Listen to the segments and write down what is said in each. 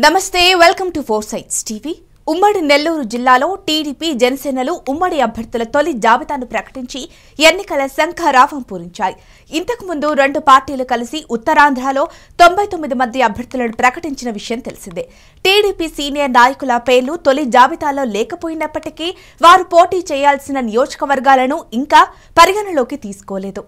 నమస్తే welcome to four sights TV. ఉమ్మడి నెల్లూరు జిల్లాలో టీడీపీ జనసేనలు ఉమ్మడి అభ్యర్థుల తొలి జాబితాను ప్రకటించి ఎన్నికల శంఖారావం పూరించాయి. ఇంతకు ముందు రెండు పార్టీలు కలిసి ఉత్తరాంధ్రలో 99 మంది అభ్యర్థులను ప్రకటించిన విషయం తెలిసిందే. టీడీపీ సీనియర్ నాయకుల పేర్లు తొలి జాబితాలో లేకపోయినప్పటికీ వారు పోటీ చేయాల్సిన నియోజకవర్గాలను ఇంకా పరిగణలోకి తీసుకోలేదు.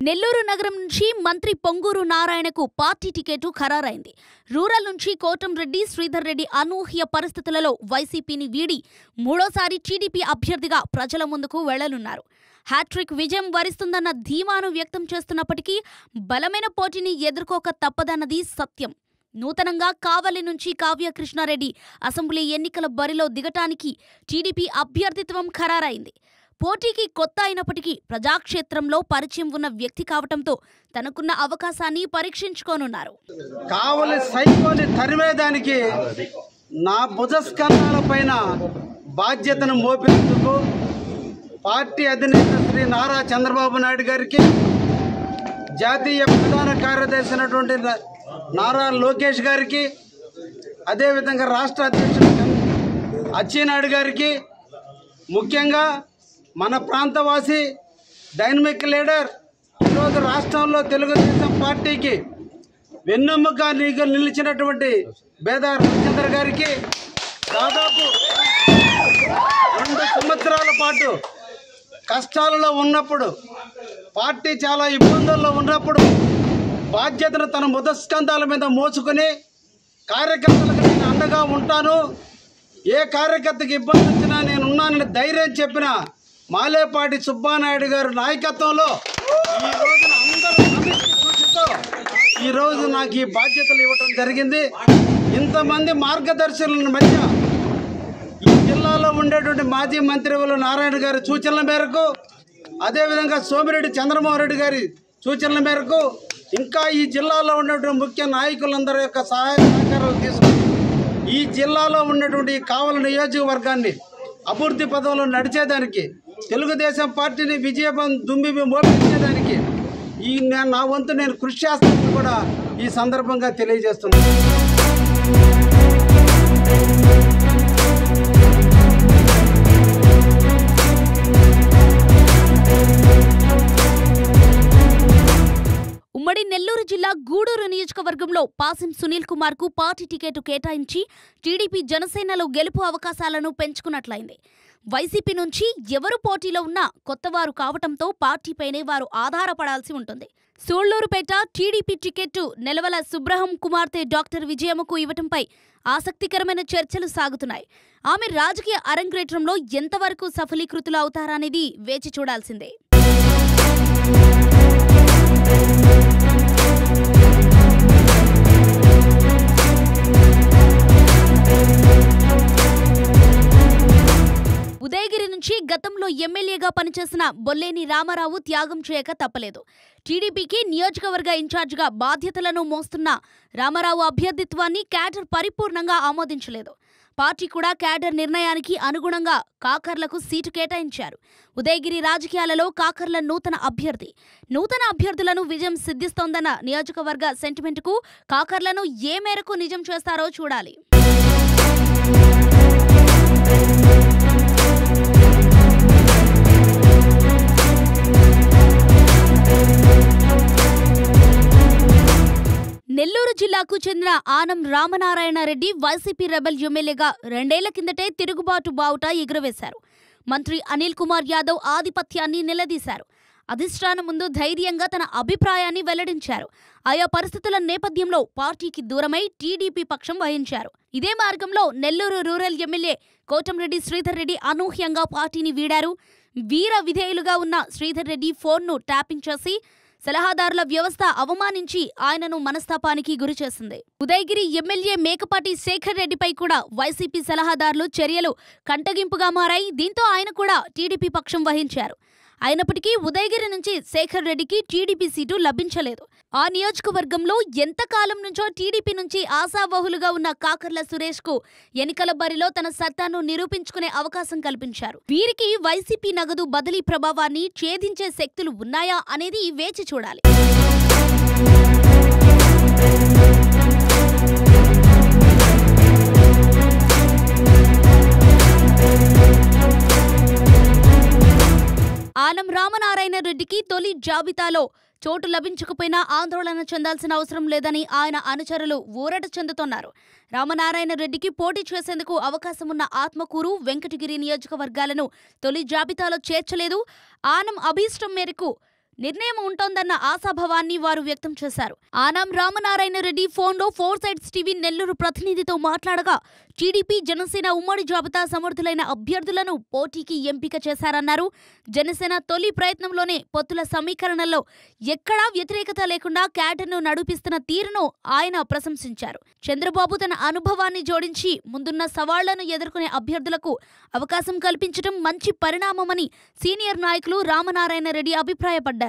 నెల్లూరు నగరం నుంచి మంత్రి పొంగూరు నారాయణకు పార్టీ టికెట్ ఖరారైంది. రూరల్ నుంచి కోటంరెడ్డి శ్రీధర్ రెడ్డి అనూహ్య పరిస్థితులలో వైసీపీని వీడి మూడోసారి టీడీపీ అభ్యర్థిగా ప్రజల ముందుకు వెళ్లనున్నారు. హ్యాట్రిక్ విజయం వరిస్తుందన్న ధీమాను వ్యక్తం చేస్తున్నప్పటికీ బలమైన పోటీని ఎదుర్కోక తప్పదన్నది సత్యం. నూతనంగా కావలి నుంచి కావ్య కృష్ణారెడ్డి అసెంబ్లీ ఎన్నికల బరిలో దిగటానికి టీడీపీ అభ్యర్థిత్వం ఖరారైంది. పోటీకి కొత్త అయినప్పటికీ ప్రజాక్షేత్రంలో పరిచయం ఉన్న వ్యక్తి కావటంతో తనకున్న అవకాశాన్ని పరీక్షించుకోనున్నారు. కావలి సైకోని తరిమేదానికి నా భుజస్కంధాల పైన బాధ్యతను మోపేందుకు పార్టీ అధినేత శ్రీ నారా చంద్రబాబు నాయుడు గారికి, జాతీయ ప్రధాన కార్యదర్శి అయినటువంటి నారా లోకేష్ గారికి, అదేవిధంగా రాష్ట్ర అధ్యక్షుడు అచ్చెన్నాయుడు గారికి, ముఖ్యంగా మన ప్రాంతవాసి డైనమిక్ లీడర్, ఈరోజు రాష్ట్రంలో తెలుగుదేశం పార్టీకి వెన్నెముక నిలిచినటువంటి బేదా రామచంద్ర గారికి, దాదాపు 2 సంవత్సరాల పాటు కష్టాలలో ఉన్నప్పుడు, పార్టీ చాలా ఇబ్బందుల్లో ఉన్నప్పుడు బాధ్యతను తన ముదస్కంధాల మీద మోసుకొని కార్యకర్తలకు నేను అండగా ఉంటాను, ఏ కార్యకర్తకి ఇబ్బంది వచ్చినా నేను ఉన్నానని ధైర్యం చెప్పిన మాలేపాటి సుబ్బానాయుడు గారి నాయకత్వంలో ఈ రోజున అందరూ కృషితో ఈరోజు నాకు ఈ బాధ్యతలు ఇవ్వటం జరిగింది. ఇంతమంది మార్గదర్శకుల మధ్య ఈ జిల్లాలో ఉండేటువంటి మాజీ మంత్రివులు నారాయణ గారి సూచనల మేరకు, అదేవిధంగా సోమిరెడ్డి చంద్రమోహన్ రెడ్డి గారి సూచనల మేరకు, ఇంకా ఈ జిల్లాలో ఉన్నటువంటి ముఖ్య నాయకులందరి యొక్క సహాయ సహకారాలు తీసుకుని ఈ జిల్లాలో ఉన్నటువంటి కావలి నియోజకవర్గాన్ని అభివృద్ధి పదంలో నడిచేదానికి, తెలుగుదేశం పార్టీని విజయపం దుమ్మి మోపించేదానికి నా వంతు నేను కృషి చేస్తానని కూడా ఈ సందర్భంగా తెలియజేస్తున్నాను. ఉమ్మడి నెల్లూరు జిల్లా గూడూరు నియోజకవర్గంలో పాసిం సునీల్ కుమార్ కు పార్టీ టికెట్ కేటాయించి టీడీపీ జనసేనలో గెలుపు అవకాశాలను పెంచుకున్నట్లయింది. వైసీపీ నుంచి ఎవరు పోటీలో ఉన్నా కొత్తవారు కావటంతో పార్టీపైనే వారు ఆధారపడాల్సి ఉంటుంది. సూళ్లూరుపేట టీడీపీ టికెట్ నెలవల సుబ్రహం కుమార్తె డాక్టర్ విజయమ్మకు ఇవ్వటంపై ఆసక్తికరమైన చర్చలు సాగుతున్నాయి. ఆమె రాజకీయ అరంగేట్రంలో ఎంతవరకు సఫలీకృతులు అవుతారనేది వేచి చూడాల్సిందే. ఉదయగిరి నుంచి గతంలో ఎమ్మెల్యేగా పనిచేసిన బొల్లేని రామారావు త్యాగం చేయక తప్పలేదు. టీడీపీకి నియోజకవర్గ ఇన్ఛార్జిగా బాధ్యతలను మోస్తున్న రామారావు అభ్యర్థిత్వాన్ని క్యాడర్ పరిపూర్ణంగా ఆమోదించలేదు. పార్టీ కూడా క్యాడర్ నిర్ణయానికి అనుగుణంగా కాకర్లకు సీటు కేటాయించారు. ఉదయగిరి రాజకీయాలలో కాకర్ల నూతన అభ్యర్థులను విజయం సిద్ధిస్తోందన్న నియోజకవర్గ సెంటిమెంట్కు కాకర్లను ఏ మేరకు నిజం చేస్తారో చూడాలి. నెల్లూరు జిల్లాకు చెందిన ఆనం రామనారాయణ రెడ్డి వైసీపీ రెబల్ ఎమ్మెల్యేగా 2 ఏళ్ల కిందటే తిరుగుబాటు బావుట ఎగురవేశారు. మంత్రి అనిల్ కుమార్ యాదవ్ ఆధిపత్యాన్ని నిలదీశారు. అధిష్టానం ముందు ధైర్యంగా తన అభిప్రాయాన్ని వెల్లడించారు. ఆయా పరిస్థితుల నేపథ్యంలో పార్టీకి దూరమై టీడీపీ పక్షం వహించారు. ఇదే మార్గంలో నెల్లూరు రూరల్ ఎమ్మెల్యే కోటంరెడ్డి శ్రీధర్ రెడ్డి అనూహ్యంగా పార్టీని వీడారు. వీర విధేయులుగా ఉన్న శ్రీధర్ రెడ్డి ఫోన్ను ట్యాపింగ్ చేసి సలహాదారుల వ్యవస్థ అవమానించి ఆయనను మనస్తాపానికి గురిచేసింది. ఉదయగిరి ఎమ్మెల్యే మేకపాటి శేఖర్ రెడ్డిపై కూడా వైసీపీ సలహాదారులు చర్యలు కంటగింపుగా మారాయి. దీంతో ఆయన కూడా టీడీపీ పక్షం వహించారు. అయినప్పటికీ ఉదయగిరి నుంచి శేఖర్ రెడ్డికి టీడీపీ సీటు లభించలేదు. ఆ నియోజకవర్గంలో ఎంతకాలం నుంచో టీడీపీ నుంచి ఆశావహులుగా ఉన్న కాకర్ల సురేష్ కు ఎన్నికల బరిలో తన సత్తాను నిరూపించుకునే అవకాశం కల్పించారు. వీరికి వైసీపీ నగదు బదిలీ ప్రభావాన్ని ఛేదించే శక్తులు ఉన్నాయా అనేది వేచి చూడాలి. ఆనం రామనారాయణ రెడ్డికి తొలి జాబితాలో చోటు లభించకపోయినా ఆందోళన చెందాల్సిన అవసరం లేదని ఆయన అనుచరులు ఊరట చెందుతున్నారు. రామనారాయణ రెడ్డికి పోటీ చేసేందుకు అవకాశమున్న ఆత్మకూరు, వెంకటగిరి నియోజకవర్గాలను తొలి జాబితాలో చేర్చలేదు. ఆనం అభీష్టం మేరకు నిర్ణయం ఉంటోందన్న ఆశాభావాన్ని వారు వ్యక్తం చేశారు. ఆనం రామనారాయణ రెడ్డి ఫోన్లో 4 సైడ్స్ టీవీ నెల్లూరు ప్రతినిధితో మాట్లాడగా టీడీపీ, జనసేన ఉమ్మడి జాబితా సమర్థులైన అభ్యర్థులను పోటీకి ఎంపిక చేశారన్నారు. జనసేన తొలి ప్రయత్నంలోనే పొత్తుల సమీకరణలో ఎక్కడా వ్యతిరేకత లేకుండా క్యాడర్ను నడిపిస్తున్న తీరును ఆయన ప్రశంసించారు. చంద్రబాబు తన అనుభవాన్ని జోడించి ముందున్న సవాళ్లను ఎదుర్కొనే అభ్యర్థులకు అవకాశం కల్పించడం మంచి పరిణామమని సీనియర్ నాయకులు రామనారాయణ రెడ్డి అభిప్రాయపడ్డారు.